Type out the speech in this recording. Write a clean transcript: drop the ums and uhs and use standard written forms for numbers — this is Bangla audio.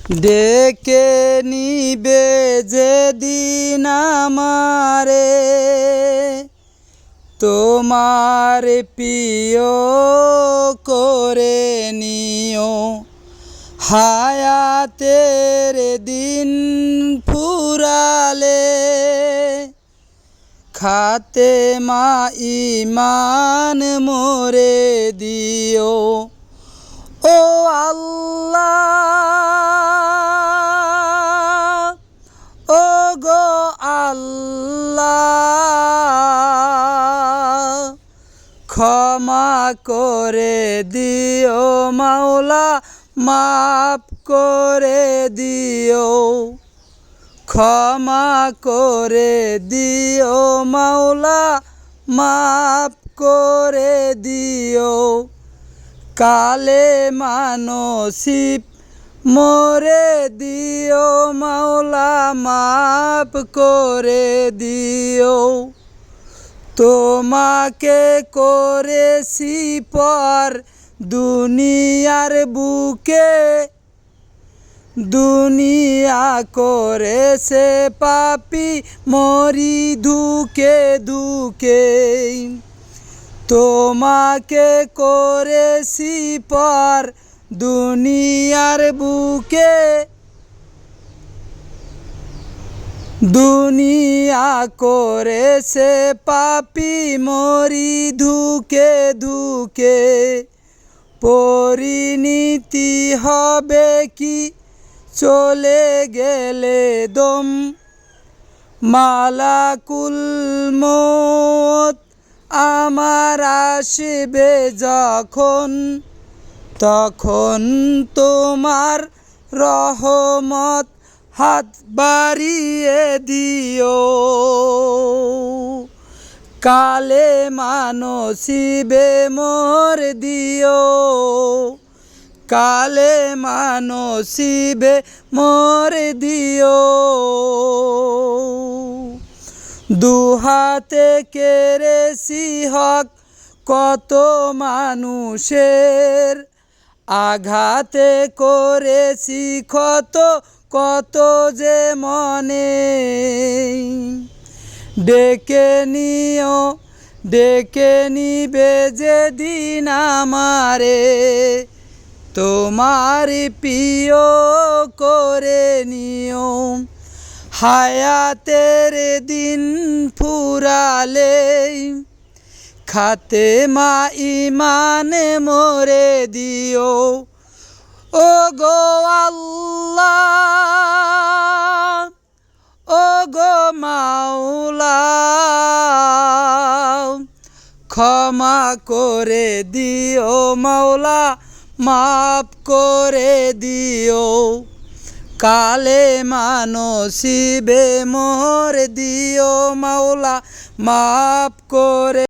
ডেকে নিবে যেদিন আমারে তোমার প্রিয় করে নিও। হায়াতের দিন ফুরালে খাতেমা ঈমান মোরে দিও। ও আল্লাহ, ও গো আল্লাহ, ক্ষমা করে দিও মাওলা, মাফ করে দিও। ক্ষমা করে দিও মাওলা, মাফ করে দিও। কালেমা নসিব মোরে দিও মাওলা, মাফ করে দিও। তোমাকে করেছি পর দুনিয়ার বুকে, দুনিয়া করেছে পাপী মরি ধুকে ধুকে। তোমাকে করেছি পর দুনিয়ার বুকে, দুনিয়া করেছে পাপী মরি ধুকে ধুকে। পরিণীতি হবে কি চলে গেলে দম, মালাকুল মউত আমার আসবে যখন, তখন তোমার রহমত হাত বাড়িয়ে দিও। কালেমা নসিবে মোর দিও, কালেমা নসিবে মোর দিও। দুহাতে কেড়েছি হক কত মানুষের, আঘাতে করেছি ক্ষত কত যে মনে। ডেকে নিও, ডেকে নিবে যেদিন আমারে তোমার প্রিয় করে নিও। হায়াতের দিন ফুরালে খাতেমা ঈমান মোরে দিও। ও গো আল্লাহ, ও গো মাওলা, ক্ষমা করে দিও মাওলা, মাফ করে দিও। কালেমা নসিবে মোর দিও মাওলা, মাফ করে